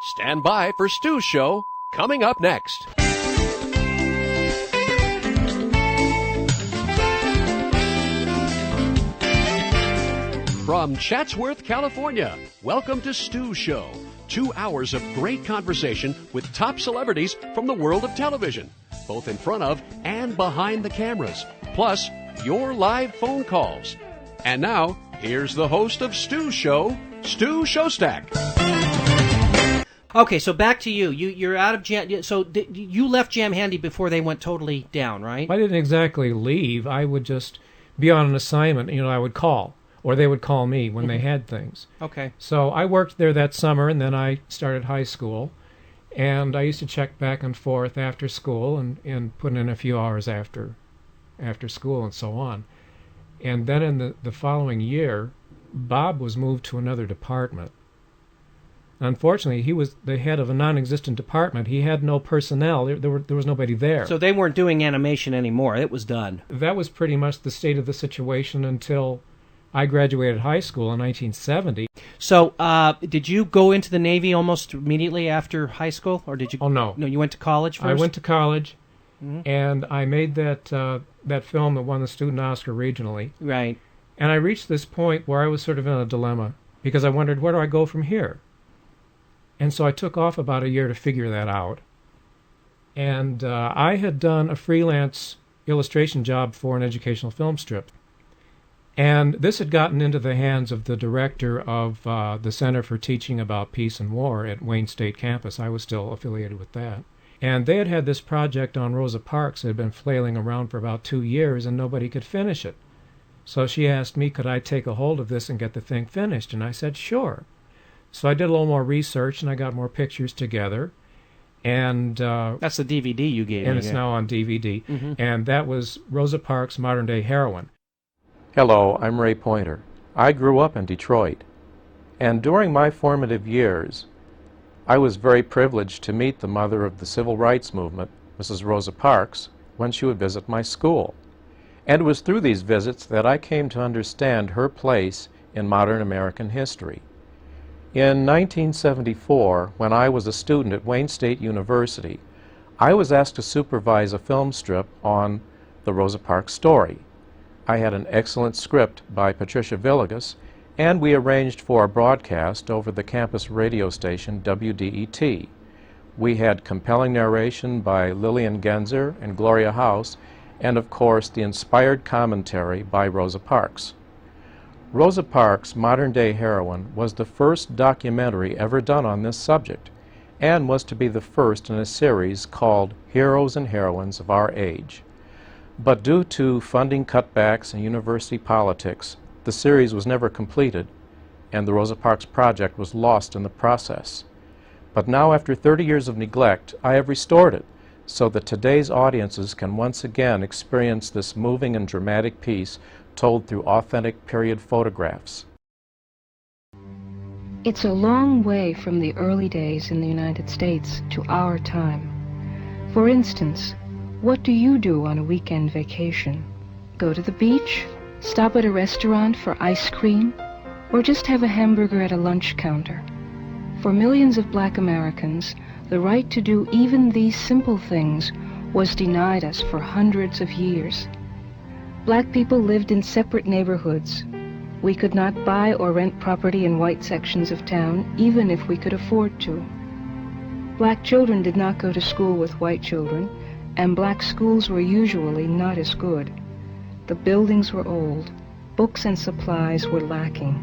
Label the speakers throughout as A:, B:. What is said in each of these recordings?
A: Stand by for Stu's show, coming up next. From Chatsworth, California, welcome to Stu's show. 2 hours of great conversation with top celebrities from the world of television, both in front of and behind the cameras, plus your live phone calls. And now, here's the host of Stu's show, Stu Shostak.
B: Okay, so back to you. You're out of Jam. So you left Jam Handy before they went totally down, right?
C: I didn't exactly leave. I would just be on an assignment. I would call, or they would call me when they had things.
B: Okay.
C: So I worked there that summer, and then I started high school. And I used to check back and forth after school and put in a few hours after school and so on. And then in the following year, Bob was moved to another department. Unfortunately, he was the head of a non-existent department. He had no personnel. There was nobody there.
B: So they weren't doing animation anymore. It was done.
C: That was pretty much the state of the situation until I graduated high school in 1970.
B: So did you go into the Navy almost immediately after high school? Or did you?
C: Oh, no.
B: No, you went to college first?
C: I went to college, and I made that film that won the Student Oscar regionally.
B: Right.
C: And I reached this point where I was sort of in a dilemma, because I wondered, where do I go from here? And so I took off about a year to figure that out. And I had done a freelance illustration job for an educational film strip. And this had gotten into the hands of the director of the Center for Teaching About Peace and War at Wayne State Campus. I was still affiliated with that. And they had this project on Rosa Parks that had been flailing around for about 2 years, and nobody could finish it. So she asked me, could I take a hold of this and get the thing finished? And I said, sure. So I did a little more research, and I got more pictures together. And
B: that's the DVD you gave me.
C: And it's now on DVD. And that was Rosa Parks' Modern Day Heroine.
D: Hello, I'm Ray Pointer. I grew up in Detroit. And during my formative years, I was very privileged to meet the mother of the Civil Rights Movement, Mrs. Rosa Parks, when she would visit my school. And it was through these visits that I came to understand her place in modern American history. In 1974, when I was a student at Wayne State University, I was asked to supervise a film strip on the Rosa Parks story. I had an excellent script by Patricia Villegas, and we arranged for a broadcast over the campus radio station WDET. We had compelling narration by Lillian Genzer and Gloria House, and of course the inspired commentary by Rosa Parks. Rosa Parks' Modern Day Heroine was the first documentary ever done on this subject, and was to be the first in a series called Heroes and Heroines of Our Age. But due to funding cutbacks and university politics, the series was never completed, and the Rosa Parks project was lost in the process. But now, after 30 years of neglect, I have restored it, so that today's audiences can once again experience this moving and dramatic piece told through authentic period photographs.
E: It's a long way from the early days in the United States to our time. For instance, what do you do on a weekend vacation? Go to the beach? Stop at a restaurant for ice cream? Or just have a hamburger at a lunch counter? For millions of black Americans, the right to do even these simple things was denied us for hundreds of years. Black people lived in separate neighborhoods. We could not buy or rent property in white sections of town, even if we could afford to. Black children did not go to school with white children, and black schools were usually not as good. The buildings were old. Books and supplies were lacking.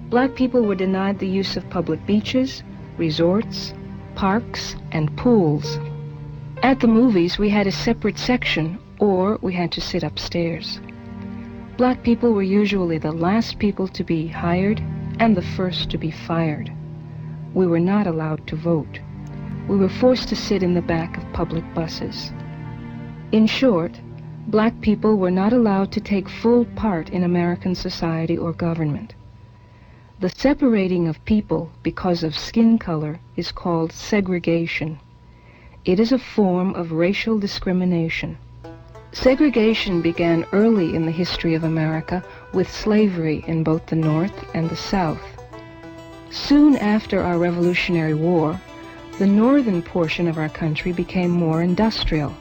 E: Black people were denied the use of public beaches, resorts, parks, and pools. At the movies, we had a separate section, or we had to sit upstairs. Black people were usually the last people to be hired and the first to be fired. We were not allowed to vote. We were forced to sit in the back of public buses. In short, black people were not allowed to take full part in American society or government. The separating of people because of skin color is called segregation. It is a form of racial discrimination. Segregation began early in the history of America with slavery in both the North and the South. Soon after our Revolutionary War, the northern portion of our country became more industrial.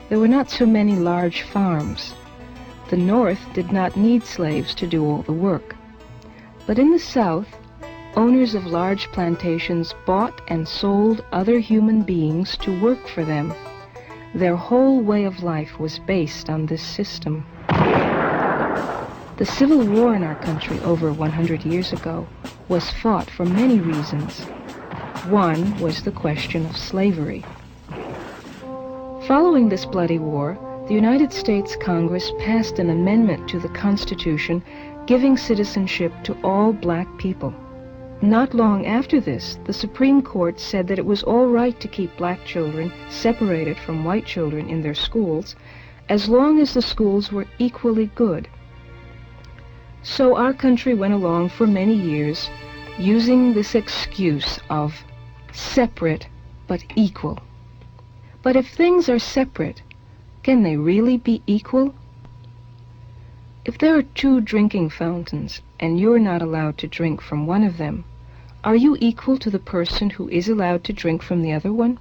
E: There were not so many large farms. The North did not need slaves to do all the work. But in the South, owners of large plantations bought and sold other human beings to work for them. Their whole way of life was based on this system. The Civil War in our country over 100 years ago was fought for many reasons. One was the question of slavery. Following this bloody war, the United States Congress passed an amendment to the Constitution giving citizenship to all black people. Not long after this, the Supreme Court said that it was all right to keep black children separated from white children in their schools, as long as the schools were equally good. So our country went along for many years using this excuse of separate but equal. But if things are separate, can they really be equal? If there are 2 drinking fountains and you're not allowed to drink from one of them, are you equal to the person who is allowed to drink from the other one?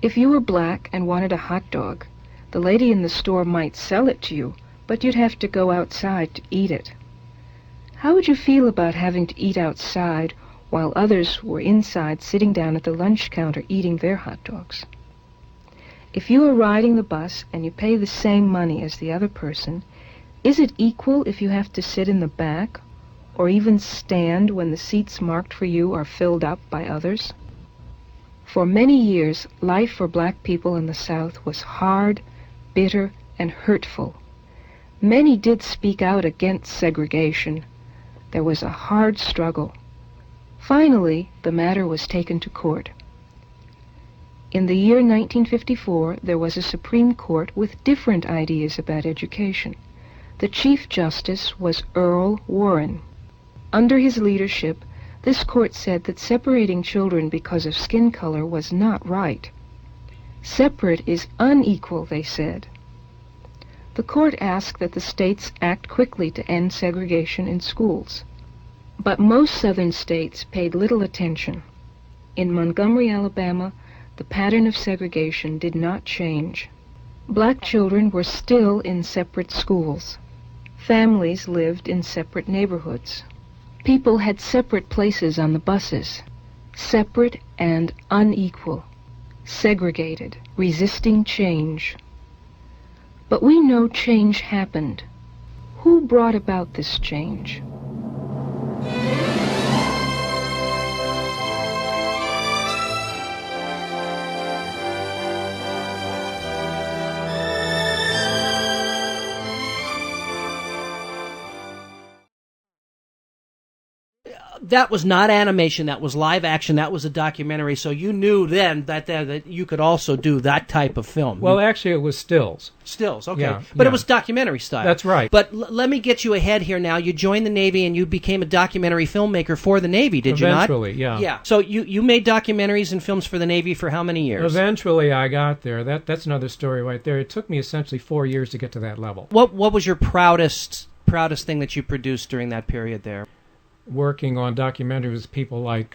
E: If you were black and wanted a hot dog, the lady in the store might sell it to you, but you'd have to go outside to eat it. How would you feel about having to eat outside while others were inside sitting down at the lunch counter eating their hot dogs? If you are riding the bus and you pay the same money as the other person, is it equal if you have to sit in the back or even stand when the seats marked for you are filled up by others? For many years, life for black people in the South was hard, bitter, and hurtful. Many did speak out against segregation. There was a hard struggle. Finally, the matter was taken to court. In the year 1954, there was a Supreme Court with different ideas about education. The Chief Justice was Earl Warren. Under his leadership, this court said that separating children because of skin color was not right. Separate is unequal, they said. The court asked that the states act quickly to end segregation in schools. But most southern states paid little attention. In Montgomery, Alabama, the pattern of segregation did not change. Black children were still in separate schools. Families lived in separate neighborhoods. People had separate places on the buses. Separate and unequal. Segregated, resisting change. But we know change happened. Who brought about this change?
B: That was not animation, that was live action, that was a documentary, so you knew then that you could also do that type of film.
C: Well, actually, it was stills.
B: Stills, okay.
C: Yeah,
B: but
C: yeah.
B: It was documentary style.
C: That's right.
B: But let me get you ahead here now. You joined the Navy and you became a documentary filmmaker for the Navy, did you not?
C: Eventually, yeah.
B: Yeah. So you made documentaries and films for the Navy for how many years?
C: Eventually, I got there. That's another story right there. It took me essentially 4 years to get to that level.
B: What was your proudest thing that you produced during that period there?
C: Working on documentaries with people like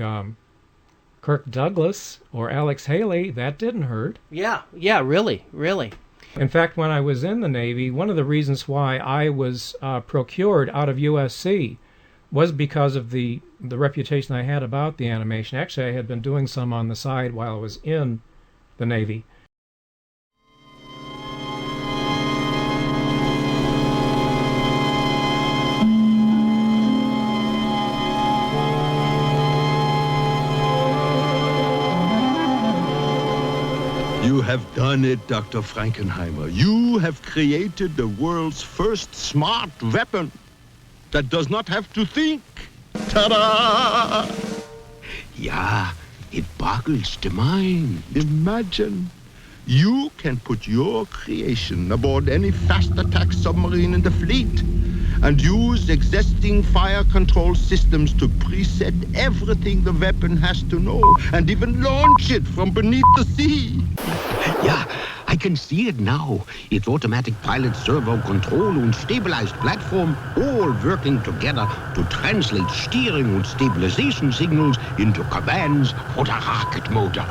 C: Kirk Douglas or Alex Haley, that didn't hurt.
B: Yeah, really.
C: In fact, when I was in the Navy, one of the reasons why I was procured out of USC was because of the reputation I had about the animation. Actually, I had been doing some on the side while I was in the Navy.
F: You have done it, Dr. Frankenheimer. You have created the world's first smart weapon that does not have to think. Ta-da! Yeah, it boggles the mind. Imagine. You can put your creation aboard any fast attack submarine in the fleet and use existing fire control systems to preset everything the weapon has to know and even launch it from beneath the sea. Yeah, I can see it now. Its automatic pilot, servo control and stabilized platform all working together to translate steering and stabilization signals into commands for the rocket motor.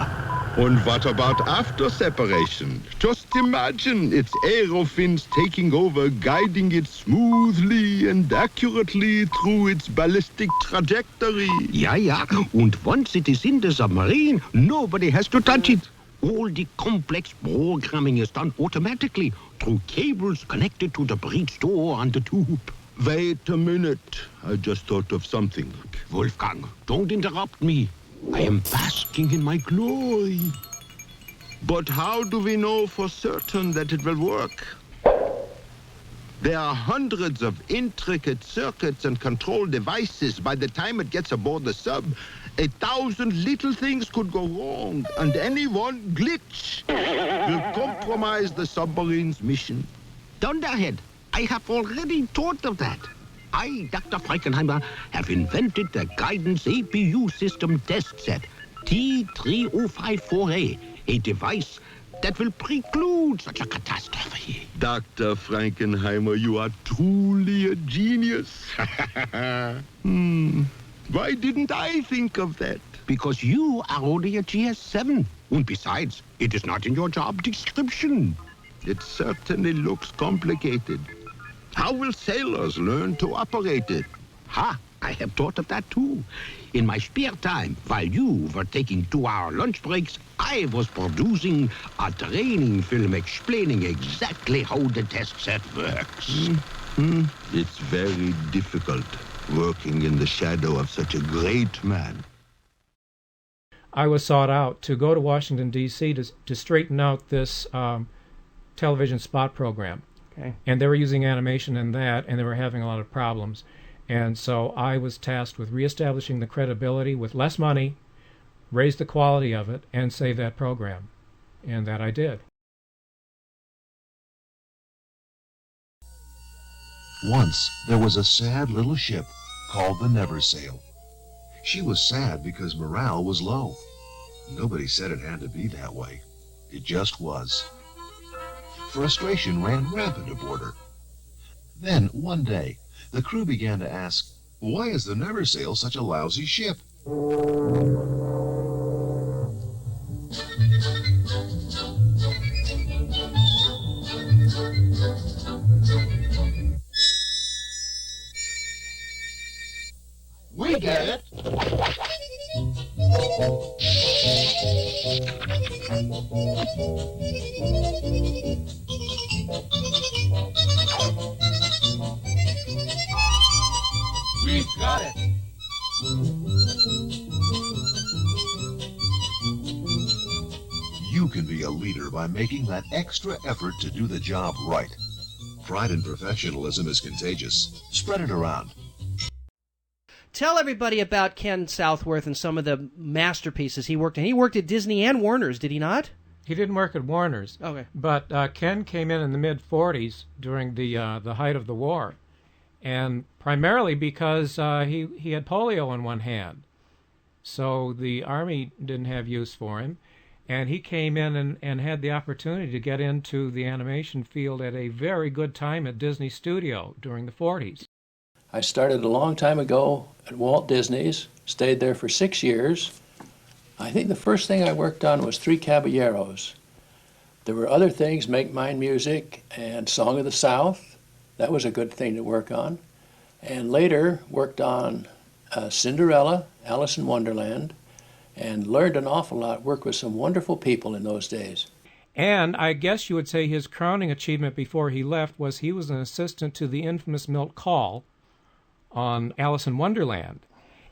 G: And what about after separation? Just imagine its aerofins taking over, guiding it smoothly and accurately through its ballistic trajectory.
F: Yeah. And once it is in the submarine, nobody has to touch it. All the complex programming is done automatically through cables connected to the breech door on the tube.
G: Wait a minute. I just thought of something.
F: Wolfgang, don't interrupt me. I am basking in my glory.
G: But how do we know for certain that it will work? There are hundreds of intricate circuits and control devices. By the time it gets aboard the sub, 1,000 little things could go wrong, and any one glitch will compromise the submarine's mission.
F: Thunderhead, I have already thought of that. I, Dr. Frankenheimer, have invented the Guidance APU System Test Set, T3054A, a device that will preclude such a catastrophe.
G: Dr. Frankenheimer, you are truly a genius. Why didn't I think of that?
F: Because you are only a GS7. And besides, it is not in your job description.
G: It certainly looks complicated. How will sailors learn to operate it?
F: Ha! I have thought of that too. In my spare time, while you were taking 2-hour lunch breaks, I was producing a training film explaining exactly how the test set works.
G: It's very difficult working in the shadow of such a great man.
C: I was sought out to go to Washington, D.C. to straighten out this television spot program.
B: Okay.
C: And they were using animation in that, and they were having a lot of problems. And so I was tasked with reestablishing the credibility with less money, raise the quality of it, and save that program. And that I did.
H: Once there was a sad little ship called the Neversail. She was sad because morale was low. Nobody said it had to be that way. It just was. Frustration ran rampant aboard her. Then, one day, the crew began to ask, why is the Neversail such a lousy ship?
F: We get it. We've got it.
H: You can be a leader by making that extra effort to do the job right. Pride and professionalism is contagious. Spread it around.
B: Tell everybody about Ken Southworth and some of the masterpieces he worked in. He worked at Disney and Warner's, did he not?
C: He didn't work at Warner's.
B: Okay.
C: But Ken came in the mid-'40s during the height of the war, and primarily because he had polio in one hand. So the Army didn't have use for him, and he came in and had the opportunity to get into the animation field at a very good time at Disney Studio during the 40s.
I: I started a long time ago at Walt Disney's, stayed there for 6 years. I think the first thing I worked on was Three Caballeros. There were other things, Make Mine Music and Song of the South. That was a good thing to work on. And later worked on Cinderella, Alice in Wonderland, and learned an awful lot, worked with some wonderful people in those days.
C: And I guess you would say his crowning achievement before he left was he was an assistant to the infamous Milt Kahl on Alice in Wonderland.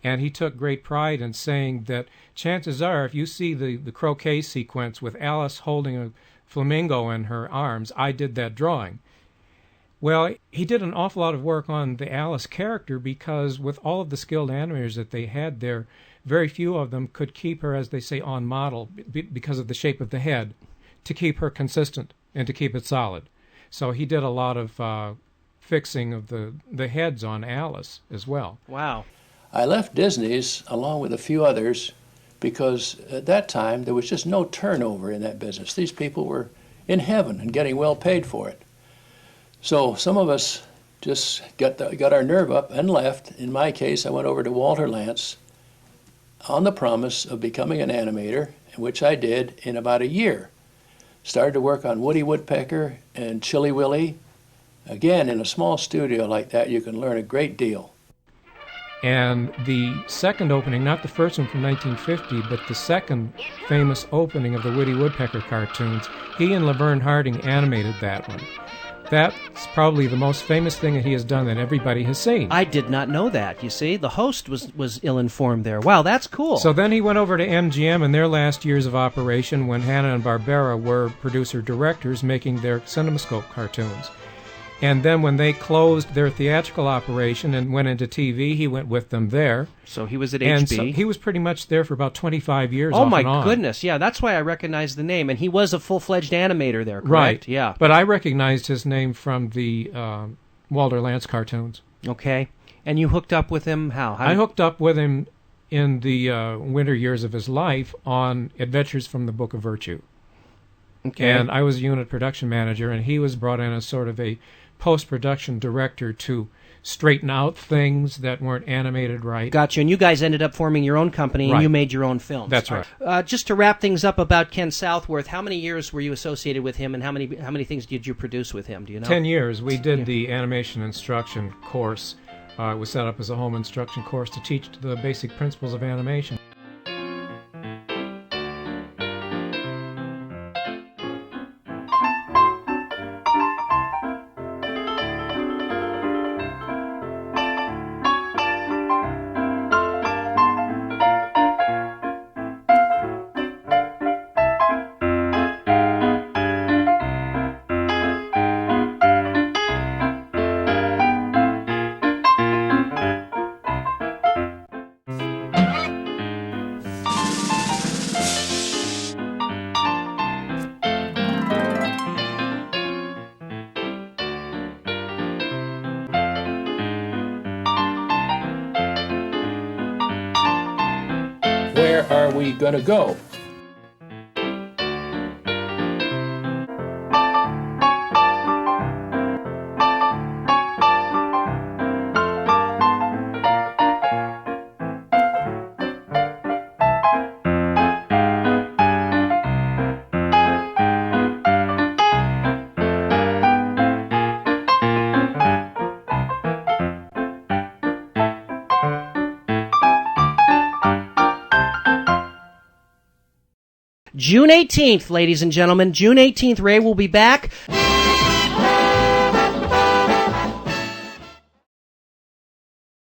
C: And he took great pride in saying that chances are, if you see the croquet sequence with Alice holding a flamingo in her arms, I did that drawing. Well, he did an awful lot of work on the Alice character because with all of the skilled animators that they had there, very few of them could keep her, as they say, on model because of the shape of the head, to keep her consistent and to keep it solid. So he did a lot of fixing of the heads on Alice as well.
B: Wow.
I: I left Disney's along with a few others because at that time there was just no turnover in that business. These people were in heaven and getting well paid for it. So some of us just got our nerve up and left. In my case, I went over to Walter Lantz on the promise of becoming an animator, which I did in about a year. Started to work on Woody Woodpecker and Chilly Willy. Again, in a small studio like that, you can learn a great deal.
C: And the second opening, not the first one from 1950, but the second famous opening of the Woody Woodpecker cartoons, he and Laverne Harding animated that one. That's probably the most famous thing that he has done that everybody has seen.
B: I did not know that, you see. The host was ill-informed there. Wow, that's cool.
C: So then he went over to MGM in their last years of operation when Hanna-Barbera were producer-directors making their CinemaScope cartoons. And then when they closed their theatrical operation and went into TV, he went with them there.
B: So he was at
C: and
B: HB.
C: So he was pretty much there for about 25 years
B: Oh,
C: off
B: my
C: and on.
B: goodness. Yeah, that's why I recognize the name. And he was a full-fledged animator there, correct?
C: Right.
B: Yeah.
C: But I recognized his name from the Walter Lantz cartoons.
B: Okay. And you hooked up with him how?
C: I hooked up with him in the winter years of his life on Adventures from the Book of Virtue.
B: Okay.
C: And I was a unit production manager, and he was brought in as sort of a post-production director to straighten out things that weren't animated right.
B: Gotcha. And you guys ended up forming your own company, and
C: Right.
B: you made your own films.
C: That's right.
B: Just to wrap things up about Ken Southworth, how many years were you associated with him, and how many things did you produce with him? Do you know?
C: 10 years. We did the animation instruction course. It was set up as a home instruction course to teach the basic principles of animation.
I: Where are we going to go?
B: June 18th, ladies and gentlemen. June 18th, Ray will be back.